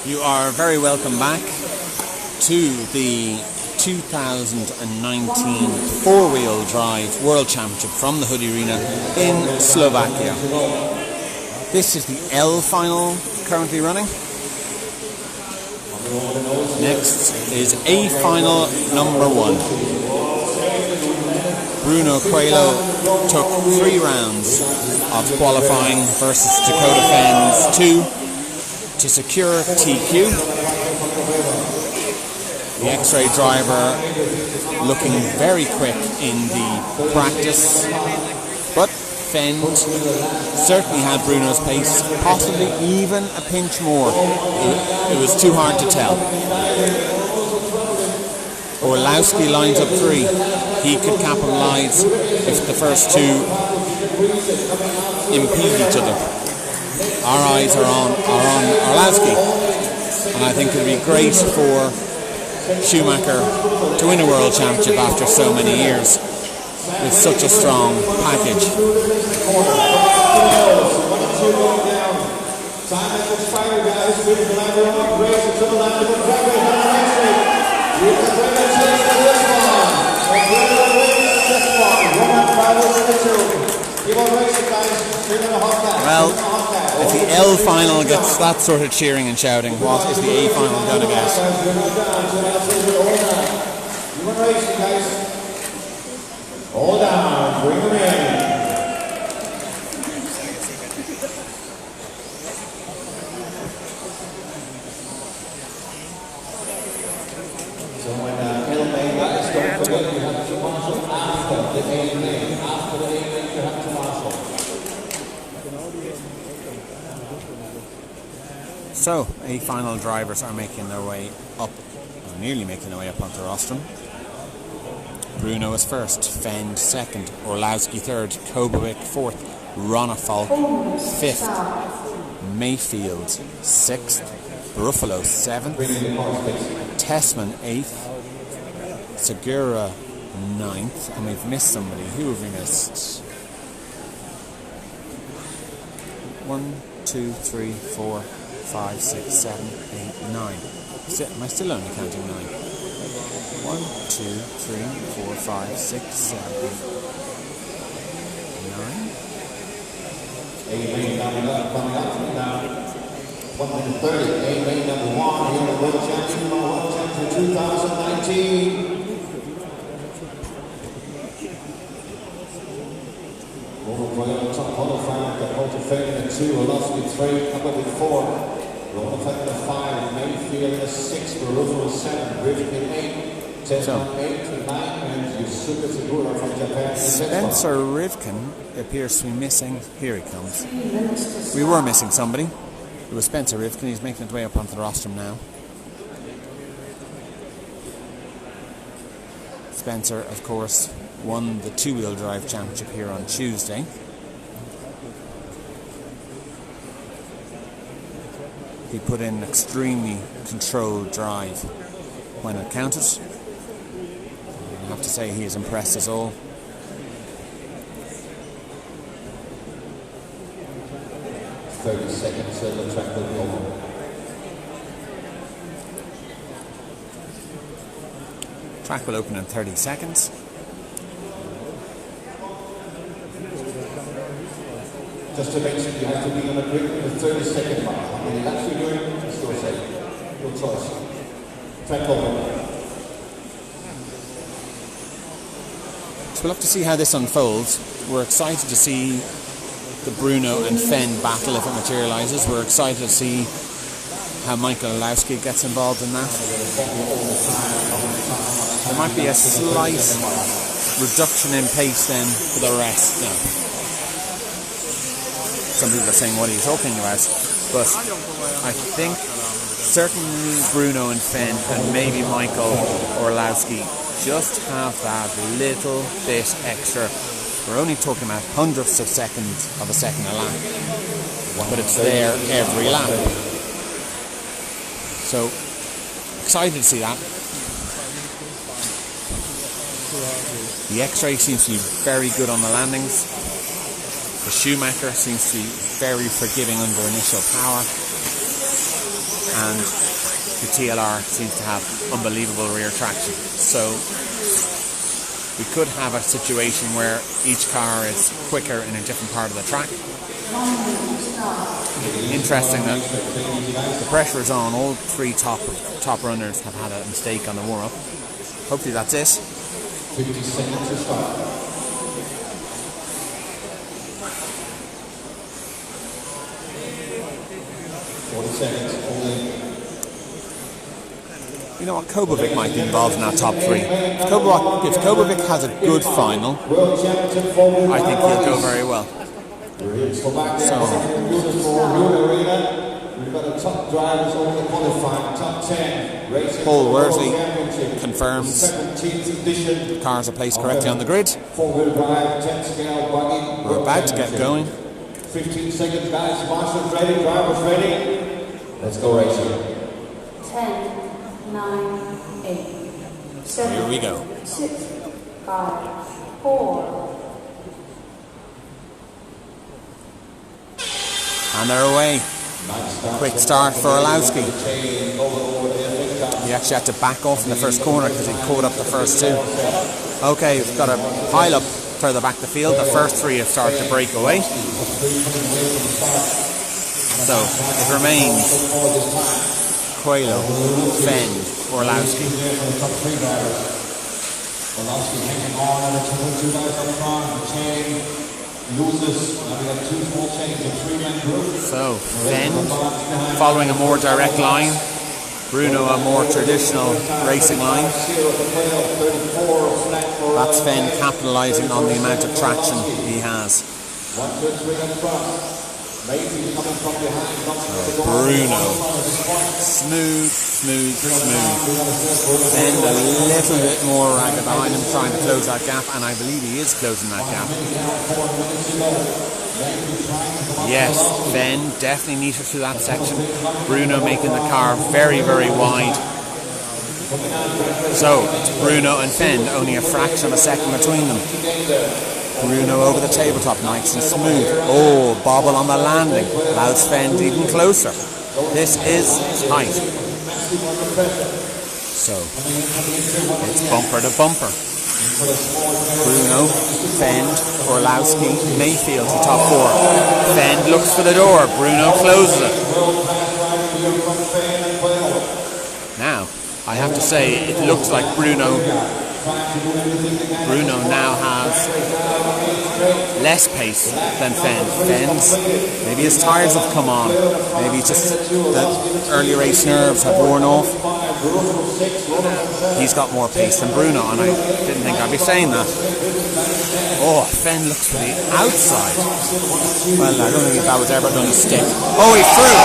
You are very welcome back to the 2019 four-wheel drive World Championship from the Hudy Arena in Slovakia. This is the L final currently running. Next is A final number 1. Bruno Coelho took 3 rounds of qualifying versus Dakota Fens 2 to secure TQ. The X-Ray driver looking very quick in the practice, but Fend certainly had Bruno's pace, possibly even a pinch more. It was too hard to tell. Orlowski lines up 3. He could capitalise if the first 2 impede each other. Our eyes are on Orlowski, and I think it would be great for Schumacher to win a World Championship after so many years with such a strong package. Well, if the L final gets that sort of cheering and shouting, what is the A final going to get? Hold on, bring them in. So when LMA guys don't forget, you have to marshal after the AMA. After the AMA, you have to marshal. So, A final drivers are making their way up, or nearly making their way up onto rostrum. Bruno is first, Fend second, Orlowski third, Kobovic fourth, Ronafalk fifth, Mayfield sixth, Ruffalo seventh, Tessman eighth, Segura ninth, and we've missed somebody. Who have we missed? 1, 2, 3, 4, 5, 6, 7, 8, 9. Am I still only counting 9? 1, 2, 3, 4, 5, 6, 7, 8, 9. Coming up now. 1 minute 30. AMA number 1 here at World Championship 2019. Over top qualifying, Dakota Fend at 2, Orlowski 3, Kobovic 4, Ronafalk 5, Mayfield 6, Ruffalo 7, Rivkin 8. So, Spencer Rivkin appears to be missing. Here he comes. We were missing somebody. It was Spencer Rivkin. He's making his way up onto the rostrum now. Spencer, of course, won the two-wheel drive championship here on Tuesday. He put in extremely controlled drive when it counted. I have to say he has impressed us all. Seconds till the track will be over. Track will open in 30 seconds. Just to mention, you have to be on the grid in the 30-second mark. How many laps you're doing, it's your say. Your choice. Track over. So we'll have to see how this unfolds. We're excited to see the Bruno and Fend battle if it materialises. We're excited to see how Michael Orlowski gets involved in that. There might be a slight reduction in pace then for the rest. No. Some people are saying, what are you talking about? But I think certainly Bruno and Fend and maybe Michael Orlowski just have that little bit extra. We're only talking about hundredths of a second a lap, but it's there every lap. So excited to see that. The X-ray seems to be very good on the landings. The The Schumacher seems to be very forgiving under initial power, and the TLR seems to have unbelievable rear traction. So we could have a situation where each car is quicker in a different part of the track. Interesting that the pressure is on. All three top runners have had a mistake on the warm-up. Hopefully that's it. 50 seconds to start. 40 seconds only. You know what, Kobovic might be involved in that top three. If Kobovic has a good final, I think he'll go very well. So, we've got a top drivers over the qualifying, top 10. Racing Paul Worsley confirms 17th edition. cars are placed correctly on the grid. 4-wheel drive, 10 scale buggy. We're about to get going. 15 seconds, guys. Marshall's ready, drivers ready. Let's go racing. 10, 9, 8, 7, Here we go. 6, 5, 4. And they're away. Quick start for Orlowski. He actually had to back off in the first corner because he caught up the first two. Okay, we've got a pile up further back the field. The first three have started to break away. So it remains Coelho, Fenn, Orlowski. Orlowski hanging on, and two guys up front. Loses. Now we got 2 small chains, a 3-man group. So Fenn following a more direct line, Bruno a more traditional racing line. That's Fenn capitalising on the amount of traction he has. 1, 2, 3 up front. Maybe coming from behind. Bruno, smooth. Fenn a little bit more ragged behind him, trying to close that gap, and I believe he is closing that gap. Yes, Fenn definitely neater through that section. Bruno making the car very, very wide. So it's Bruno and Fenn, only a fraction of a second between them. Bruno over the tabletop, nice and smooth. Oh, bobble on the landing. Allows Fenn even closer. This is tight. So it's bumper to bumper. Bruno, Fenn, Orlowski, Mayfield to top 4. Fenn looks for the door. Bruno closes it. Now, I have to say, it looks like Bruno now has less pace than Fenn. Fenn's, maybe his tyres have come on, maybe just the early race nerves have worn off. He's got more pace than Bruno, and I didn't think I'd be saying that. Oh, Fenn looks for the outside. Well, I don't think that was ever going to stick. Oh, he's through!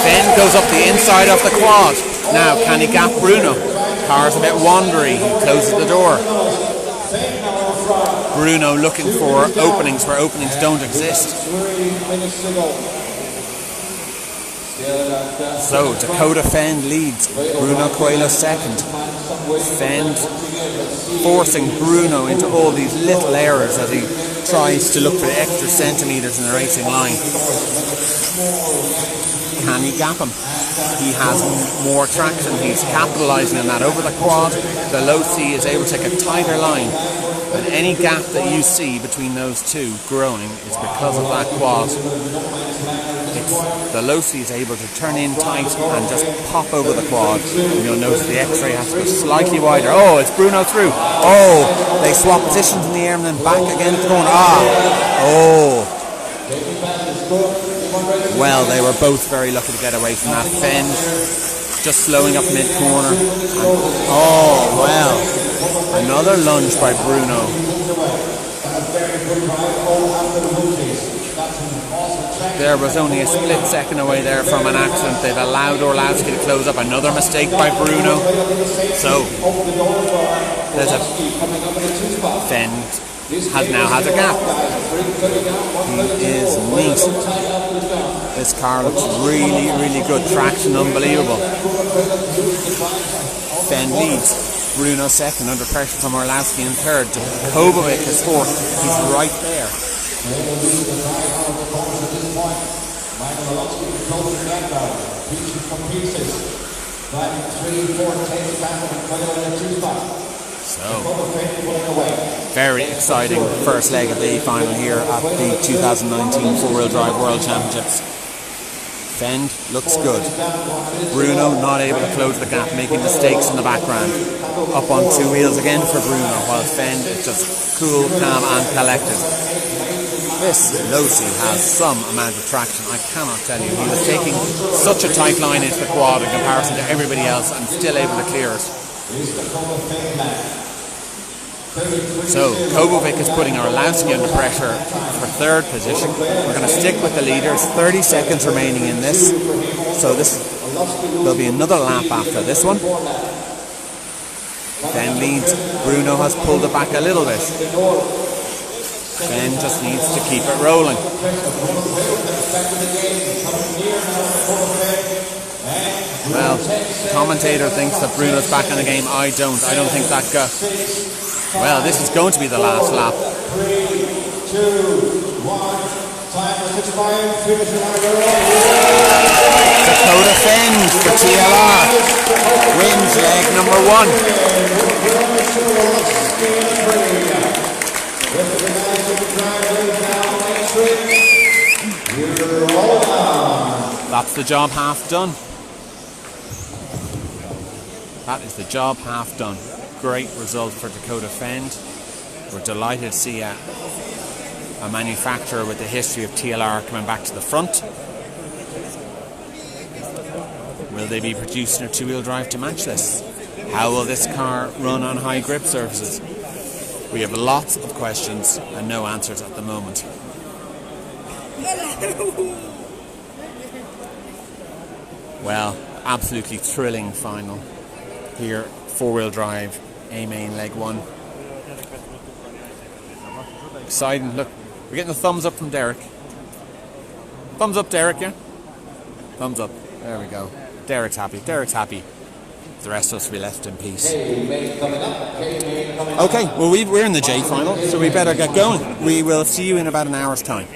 Fenn goes up the inside of the quad. Now, can he gap Bruno? Car's a bit wandery, he closes the door. Bruno looking for openings where openings don't exist. So Dakota Fenn leads, Bruno Coelho second. Fenn forcing Bruno into all these little errors as he tries to look for the extra centimetres in the racing line. Can he gap him? He has more traction, he's capitalising on that over the quad. The low C is able to take a tighter line, and any gap that you see between those two growing is because of that quad. The low C is able to turn in tight and just pop over the quad, and you'll notice the X-ray has to go slightly wider. Oh, it's Bruno through. Oh, they swap positions in the air and then back again to the corner. Oh. Well, they were both very lucky to get away from that. Fenn just slowing up mid-corner. Oh, well. Another lunge by Bruno. There was only a split second away there from an accident. They've allowed Orlowski to close up. Another mistake by Bruno. So, there's a Fenn now has a gap. He is neat. This car looks really, really good. Traction unbelievable. Fenn leads. Bruno second, under pressure from Orlowski in third. Kobovic is fourth. He's right there. So, very exciting first leg of the final here at the 2019 four-wheel drive World Championships. Fend looks good. Bruno not able to close the gap, making mistakes in the background. Up on two wheels again for Bruno, while Fend is just cool, calm and collected. This Losi has some amount of traction, I cannot tell you. He was taking such a tight line into the quad in comparison to everybody else and still able to clear it. So Kobovic is putting Orlowski under pressure for third position. We're going to stick with the leaders. 30 seconds remaining in this. So there'll be another lap after this one. Then leads. Bruno has pulled it back a little bit. Ben just needs to keep it rolling. Well, the commentator thinks that Bruno's back in the game. I don't think that well, this is going to be the last lap. 3, 2, 1, time was expired, finish Dakota Fend for TLR wins leg number 1. That's the job half done. That is the job half done. Great result for Dakota Fend. We're delighted to see a manufacturer with the history of TLR coming back to the front. Will they be producing a two-wheel drive to match this? How will this car run on high grip surfaces? We have lots of questions and no answers at the moment. Well, absolutely thrilling final here, four-wheel drive, A-Main leg 1. Exciting, look, we're getting a thumbs up from Derek. Thumbs up, Derek, yeah? Thumbs up, there we go. Derek's happy, Derek's happy. The rest of us will be left in peace. Okay, well we're in the J final, so we better get going. We will see you in about an hour's time.